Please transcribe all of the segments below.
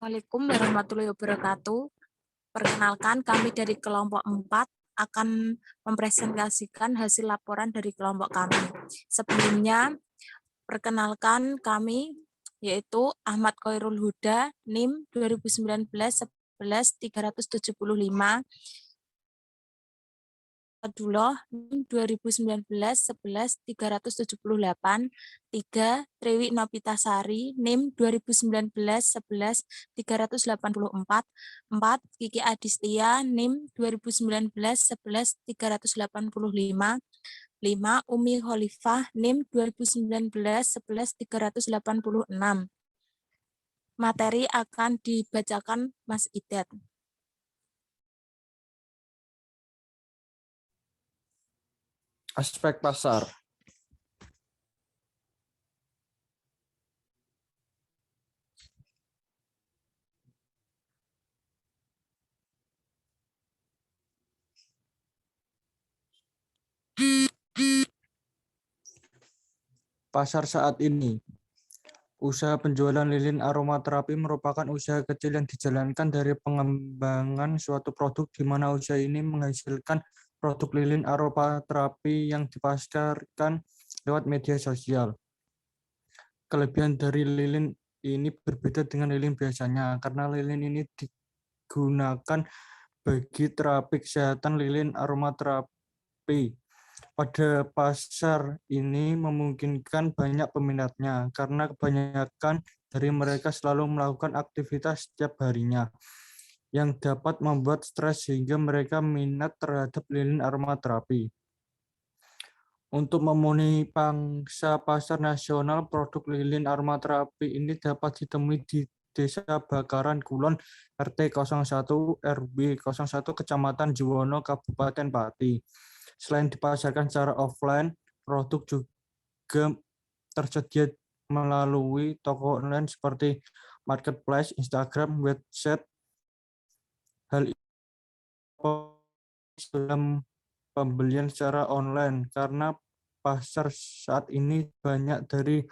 Assalamualaikum warahmatullahi wabarakatuh. Perkenalkan, kami dari kelompok 4 akan mempresentasikan hasil laporan dari kelompok kami. Sebelumnya, perkenalkan kami yaitu Ahmad Khairul Huda, NIM 2019 11 375, Abdullah NIM 2019 11 378, 3 Triwi Nopitasari NIM 2019 11 384, 4 Kiki Adistia NIM 2019 11 385, 5 Umi Khalifah NIM 2019 11 386. Materi akan dibacakan Mas Idet. Aspek pasar. Pasar saat ini. Usaha penjualan lilin aromaterapi merupakan usaha kecil yang dijalankan dari pengembangan suatu produk di mana usaha ini menghasilkan produk lilin aromaterapi yang dipasarkan lewat media sosial. Kelebihan dari lilin ini berbeda dengan lilin biasanya karena lilin ini digunakan bagi terapi kesehatan. Lilin aromaterapi pada pasar ini memungkinkan banyak peminatnya karena kebanyakan dari mereka selalu melakukan aktivitas setiap harinya yang dapat membuat stres sehingga mereka minat terhadap lilin aromaterapi. Untuk memenuhi pangsa pasar nasional, produk lilin aromaterapi ini dapat ditemui di Desa Bakaran Kulon, RT 01 RW 01 Kecamatan Juwono, Kabupaten Pati. Selain dipasarkan secara offline, produk juga tersedia melalui toko online seperti marketplace, Instagram, website. Hal ini dalam pembelian secara online karena pasar saat ini banyak dari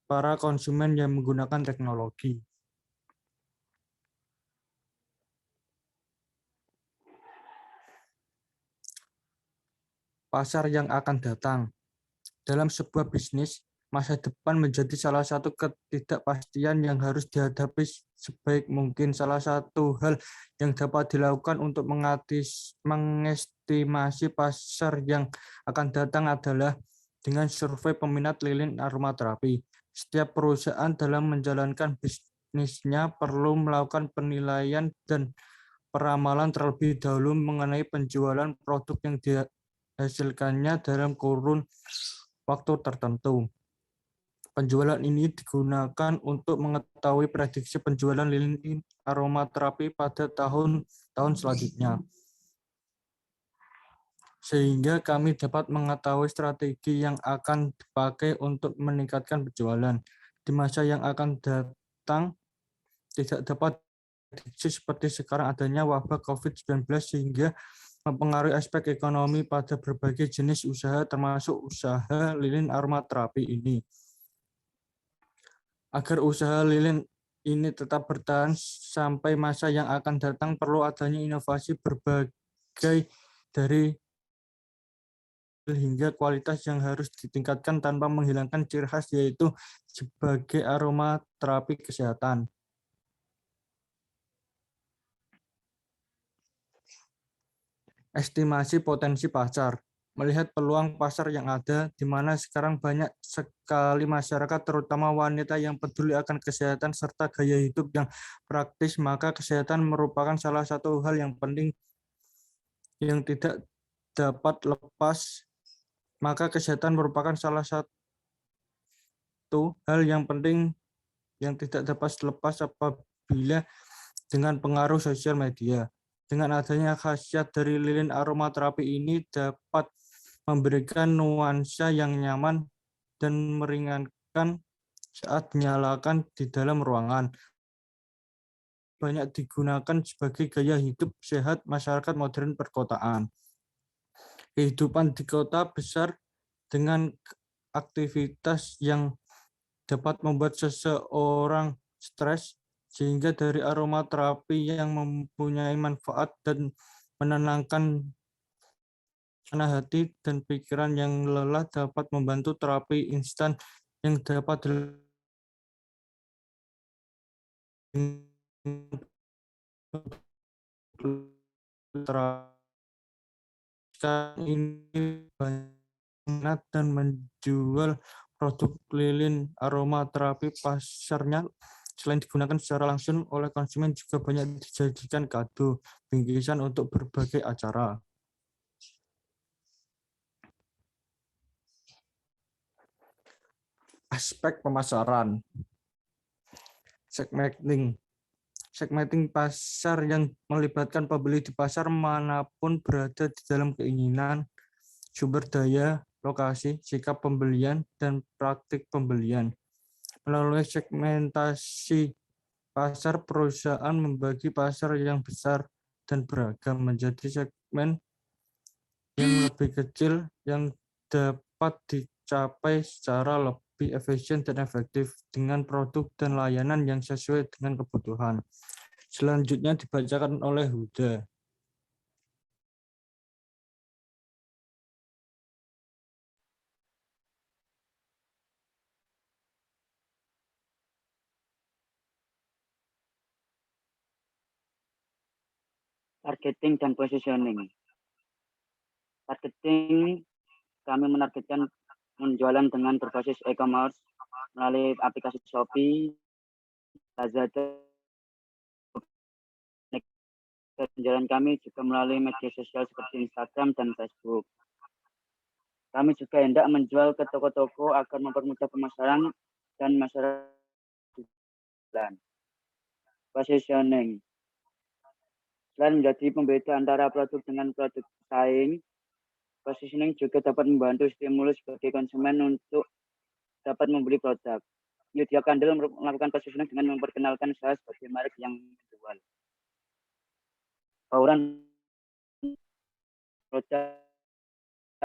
para konsumen yang menggunakan teknologi. Pasar yang akan datang. Dalam sebuah bisnis, masa depan menjadi salah satu ketidakpastian yang harus dihadapi sebaik mungkin. Salah satu hal yang dapat dilakukan untuk mengestimasi pasar yang akan datang adalah dengan survei peminat lilin aromaterapi. Setiap perusahaan dalam menjalankan bisnisnya perlu melakukan penilaian dan peramalan terlebih dahulu mengenai penjualan produk yang dihasilkannya dalam kurun waktu tertentu. Penjualan ini digunakan untuk mengetahui prediksi penjualan lilin aromaterapi pada tahun-tahun selanjutnya. Sehingga kami dapat mengetahui strategi yang akan dipakai untuk meningkatkan penjualan. Di masa yang akan datang, tidak dapat prediksi seperti sekarang adanya wabah COVID-19 sehingga mempengaruhi aspek ekonomi pada berbagai jenis usaha termasuk usaha lilin aromaterapi ini. Agar usaha lilin ini tetap bertahan sampai masa yang akan datang, perlu adanya inovasi berbagai dari hingga kualitas yang harus ditingkatkan tanpa menghilangkan ciri khas yaitu sebagai aromaterapi kesehatan. Estimasi potensi pasar. Melihat peluang pasar yang ada, di mana sekarang banyak sekali masyarakat, terutama wanita yang peduli akan kesehatan serta gaya hidup yang praktis, maka kesehatan merupakan salah satu hal yang penting yang tidak dapat lepas. Maka kesehatan merupakan salah satu hal yang penting yang tidak dapat lepas apabila dengan pengaruh sosial media. Dengan adanya khasiat dari lilin aromaterapi ini dapat memberikan nuansa yang nyaman dan meringankan saat dinyalakan di dalam ruangan. Banyak digunakan sebagai gaya hidup sehat masyarakat modern perkotaan. Kehidupan di kota besar dengan aktivitas yang dapat membuat seseorang stres sehingga dari aromaterapi yang mempunyai manfaat dan menenangkan hati dan pikiran yang lelah dapat membantu terapi instan yang dapat ini banyak dan menjual produk lilin aromaterapi pasarnya selain digunakan secara langsung oleh konsumen juga banyak dijadikan kado bingkisan untuk berbagai acara. Aspek pemasaran. Segmenting pasar yang melibatkan pembeli di pasar manapun berada di dalam keinginan, sumber daya, lokasi, sikap pembelian, dan praktik pembelian. Melalui segmentasi pasar, perusahaan membagi pasar yang besar dan beragam menjadi segmen yang lebih kecil yang dapat dicapai secara lebih efisien dan efektif dengan produk dan layanan yang sesuai dengan kebutuhan. Selanjutnya dibacakan oleh Huda. Targeting dan positioning. Targeting, kami menargetkan penjualan dengan berbasis e-commerce melalui aplikasi Shopee, Lazada. Penjualan kami juga melalui media sosial seperti Instagram dan Facebook. Kami juga hendak menjual ke toko-toko agar mempermudah pemasaran dan masyarakat. Positioning. Selain menjadi pembeda antara produk dengan produk saing, positioning juga dapat membantu stimulus bagi konsumen untuk dapat membeli produk. Yudia Kandel melakukan positioning dengan memperkenalkan saya sebagai merek yang menjual. Bauran produk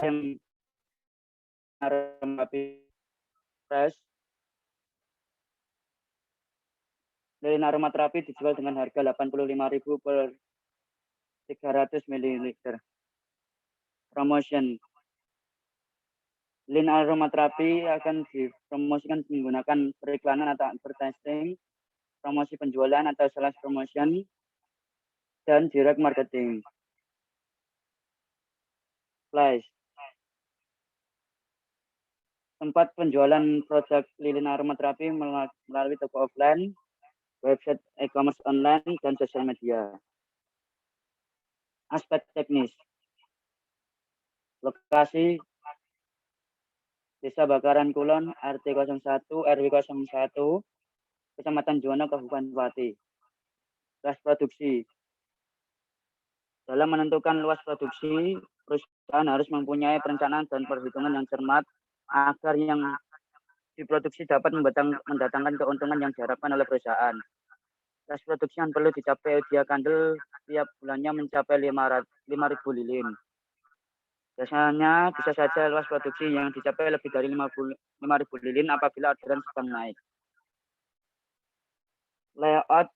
yang aromaterapi fresh. Lilin aromaterapi dijual dengan harga 85.000 per 300 ml. Promotion. Lilin aromaterapi akan dipromosikan menggunakan periklanan atau advertising, promosi penjualan atau sales promotion, dan direct marketing. Flash. Tempat penjualan produk lilin aromaterapi melalui toko offline, website e-commerce online, dan sosial media. Aspek teknis. Lokasi Desa Bakaran Kulon, RT 01, RW 01, Kecamatan Juwana, Kabupaten Pati. Luas produksi. Dalam menentukan luas produksi, perusahaan harus mempunyai perencanaan dan perhitungan yang cermat agar yang diproduksi dapat mendatangkan keuntungan yang diharapkan oleh perusahaan. Luas produksi yang perlu dicapai Yudia Kandel tiap bulannya mencapai 5.000 lilin. Biasanya bisa saja luas produksi yang dicapai lebih dari 5.000 lilin apabila orderan sedang naik. Layout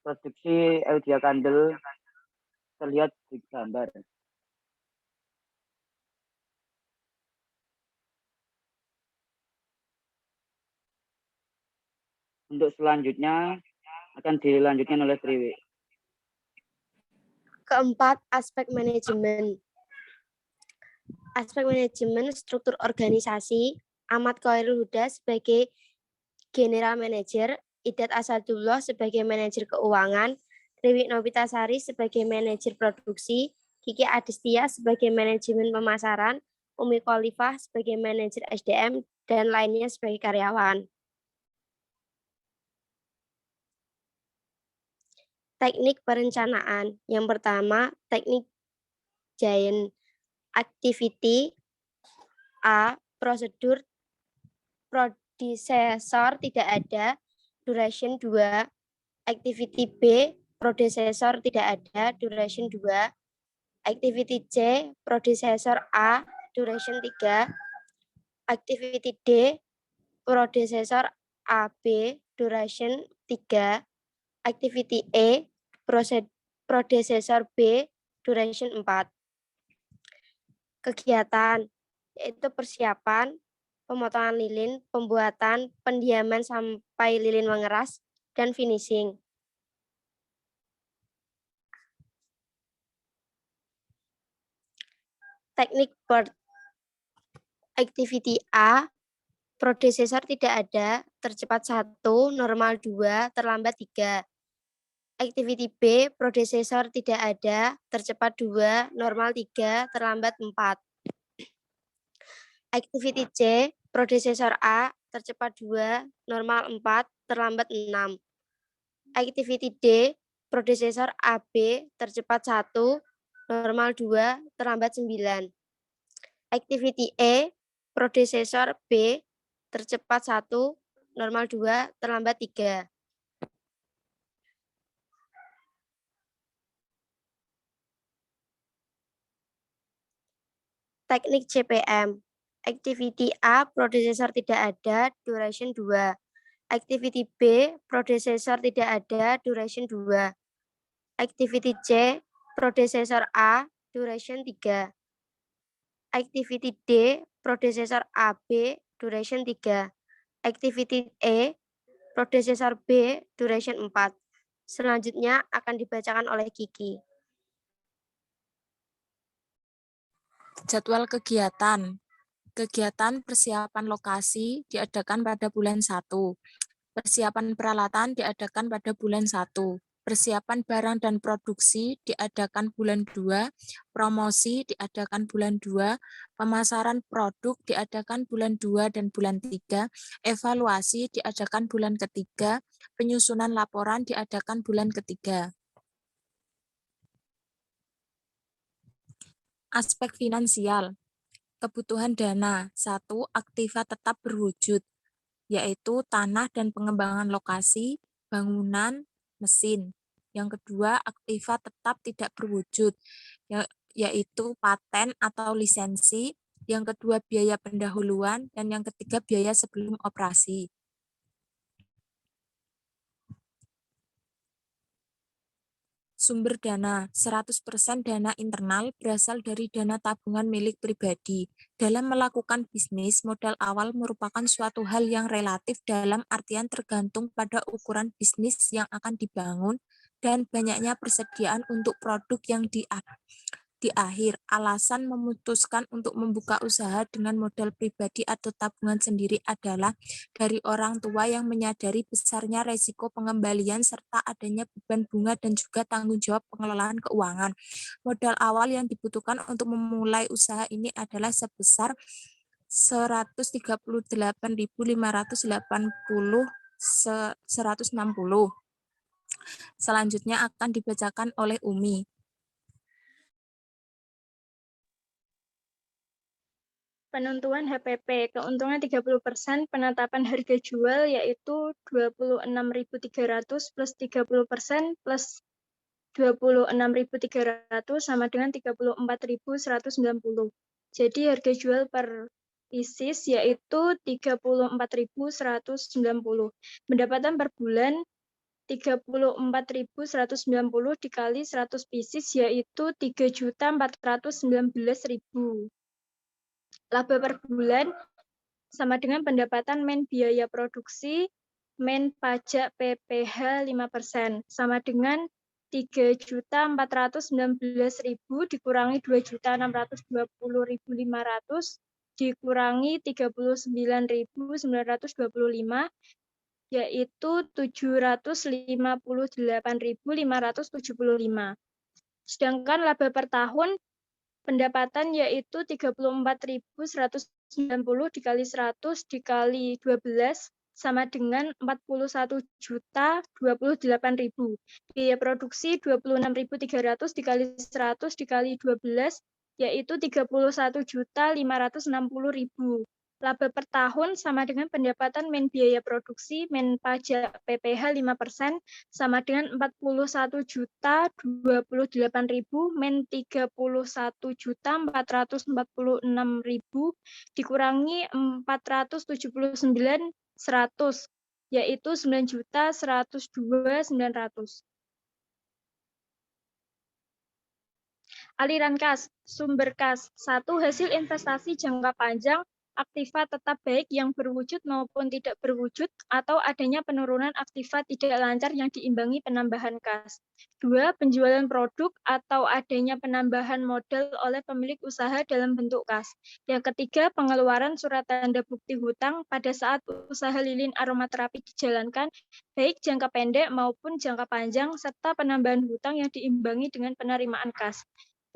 produksi Yudia Kandel terlihat di gambar. Untuk selanjutnya akan dilanjutkan oleh Triwi. Keempat, aspek manajemen. Aspek manajemen struktur organisasi, Ahmad Khairul Huda sebagai General Manager, Idat Asadullah sebagai Manajer Keuangan, Triwi Novitasari sebagai Manajer Produksi, Kiki Adistia sebagai Manajemen Pemasaran, Umi Khalifah sebagai Manajer SDM, dan lainnya sebagai karyawan. Teknik perencanaan. Yang pertama, teknik Giant Activity. A. Prosedur predecessor tidak ada, duration 2. Activity B. Predecessor tidak ada, duration 2. Activity C. Predecessor A, duration 3. Activity D. Predecessor AB, duration 3. Activity E, predecessor B, duration 4. Kegiatan, yaitu persiapan, pemotongan lilin, pembuatan, pendiaman sampai lilin mengeras, dan finishing. Teknik bird. Activity A, predecessor tidak ada, tercepat 1, normal 2, terlambat 3. Activity B, predecessor tidak ada, tercepat 2, normal 3, terlambat 4. Activity C, predecessor A, tercepat 2, normal 4, terlambat 6. Activity D, predecessor AB, tercepat 1, normal 2, terlambat 9. Activity E, predecessor B, tercepat 1, normal 2, terlambat 3. Teknik CPM. Activity A, predecessor tidak ada, duration 2. Activity B, predecessor tidak ada, duration 2. Activity C, predecessor A, duration 3. Activity D, predecessor AB, duration 3. Activity E, predecessor B, duration 4. Selanjutnya akan dibacakan oleh Kiki. Jadwal kegiatan. Kegiatan persiapan lokasi diadakan pada bulan 1. Persiapan peralatan diadakan pada bulan 1. Persiapan barang dan produksi diadakan bulan 2. Promosi diadakan bulan 2. Pemasaran produk diadakan bulan 2 dan bulan 3. Evaluasi diadakan bulan ketiga. Penyusunan laporan diadakan bulan ketiga. Aspek finansial. Kebutuhan dana. 1. Aktiva tetap berwujud, yaitu tanah dan pengembangan lokasi, bangunan, mesin. Yang kedua, aktiva tetap tidak berwujud, yaitu paten atau lisensi. Yang kedua, biaya pendahuluan. Dan yang ketiga, biaya sebelum operasi. Sumber dana, 100% dana internal berasal dari dana tabungan milik pribadi. Dalam melakukan bisnis, modal awal merupakan suatu hal yang relatif dalam artian tergantung pada ukuran bisnis yang akan dibangun dan banyaknya persediaan untuk produk yang di akhir. Alasan memutuskan untuk membuka usaha dengan modal pribadi atau tabungan sendiri adalah dari orang tua yang menyadari besarnya resiko pengembalian serta adanya beban bunga dan juga tanggung jawab pengelolaan keuangan. Modal awal yang dibutuhkan untuk memulai usaha ini adalah sebesar 138.580 Selanjutnya akan dibacakan oleh Umi. Penentuan HPP, keuntungan 30%, penetapan harga jual yaitu 26.300 plus 30% plus 26.300 sama dengan 34.190. Jadi harga jual per pieces yaitu 34.190. Pendapatan per bulan 34.190 dikali 100 pieces yaitu 3.419.000. Laba per bulan sama dengan pendapatan men biaya produksi, men pajak PPh 5%, sama dengan 3.419.000 dikurangi 2.620.500 dikurangi 39.925, yaitu 758.575. Sedangkan laba per tahun pendapatan yaitu 34.190 dikali 100 dikali 12 sama dengan 41.028.000. Biaya produksi 26.300 dikali 100 dikali 12 yaitu 31.560.000. Laba per tahun sama dengan pendapatan men biaya produksi, men pajak PPh 5% sama dengan 41.028.000 men 31.446.000 dikurangi 479.100 yaitu 9.102.900. Aliran kas, sumber kas. 1. Hasil investasi jangka panjang, aktiva tetap baik yang berwujud maupun tidak berwujud, atau adanya penurunan aktiva tidak lancar yang diimbangi penambahan kas. 2. Penjualan produk atau adanya penambahan modal oleh pemilik usaha dalam bentuk kas. Yang ketiga, pengeluaran surat tanda bukti hutang pada saat usaha lilin aromaterapi dijalankan, baik jangka pendek maupun jangka panjang, serta penambahan hutang yang diimbangi dengan penerimaan kas.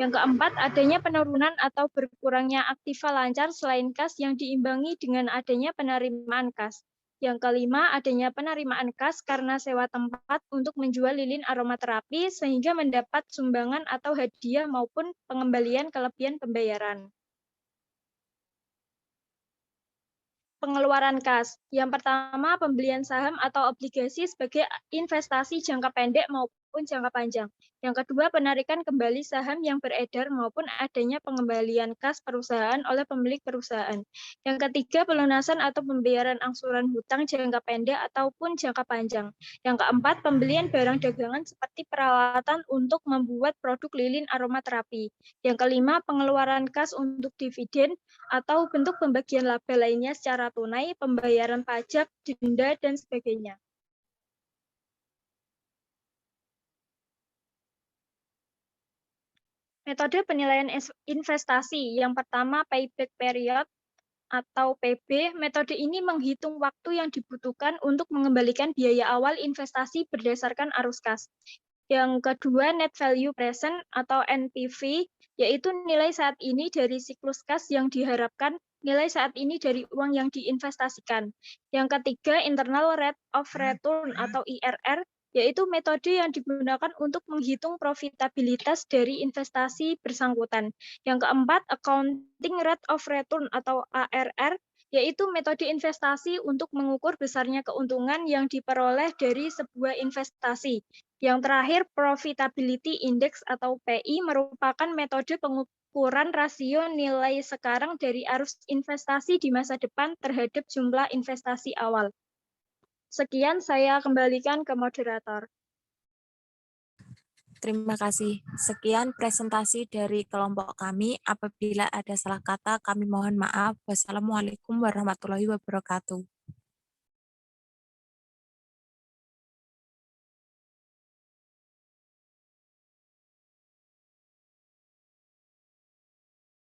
Yang keempat, adanya penurunan atau berkurangnya aktiva lancar selain kas yang diimbangi dengan adanya penerimaan kas. Yang kelima, adanya penerimaan kas karena sewa tempat untuk menjual lilin aromaterapi sehingga mendapat sumbangan atau hadiah maupun pengembalian kelebihan pembayaran. Pengeluaran kas. Yang pertama, pembelian saham atau obligasi sebagai investasi jangka pendek maupun jangka panjang. Yang kedua, penarikan kembali saham yang beredar maupun adanya pengembalian kas perusahaan oleh pemilik perusahaan. Yang ketiga, pelunasan atau pembayaran angsuran hutang jangka pendek ataupun jangka panjang. Yang keempat, pembelian barang dagangan seperti peralatan untuk membuat produk lilin aromaterapi. Yang kelima, pengeluaran kas untuk dividen atau bentuk pembagian laba lainnya secara tunai, pembayaran pajak, denda, dan sebagainya. Metode penilaian investasi. Yang pertama, payback period atau PB. Metode ini menghitung waktu yang dibutuhkan untuk mengembalikan biaya awal investasi berdasarkan arus kas. Yang kedua, net value present atau NPV, yaitu nilai saat ini dari siklus kas yang diharapkan, nilai saat ini dari uang yang diinvestasikan. Yang ketiga, internal rate of return atau IRR, yaitu metode yang digunakan untuk menghitung profitabilitas dari investasi bersangkutan. Yang keempat, accounting rate of return atau ARR, yaitu metode investasi untuk mengukur besarnya keuntungan yang diperoleh dari sebuah investasi. Yang terakhir, profitability index atau PI merupakan metode pengukuran rasio nilai sekarang dari arus investasi di masa depan terhadap jumlah investasi awal. Sekian, saya kembalikan ke moderator. Terima kasih. Sekian presentasi dari kelompok kami. Apabila ada salah kata, kami mohon maaf. Wassalamualaikum warahmatullahi wabarakatuh.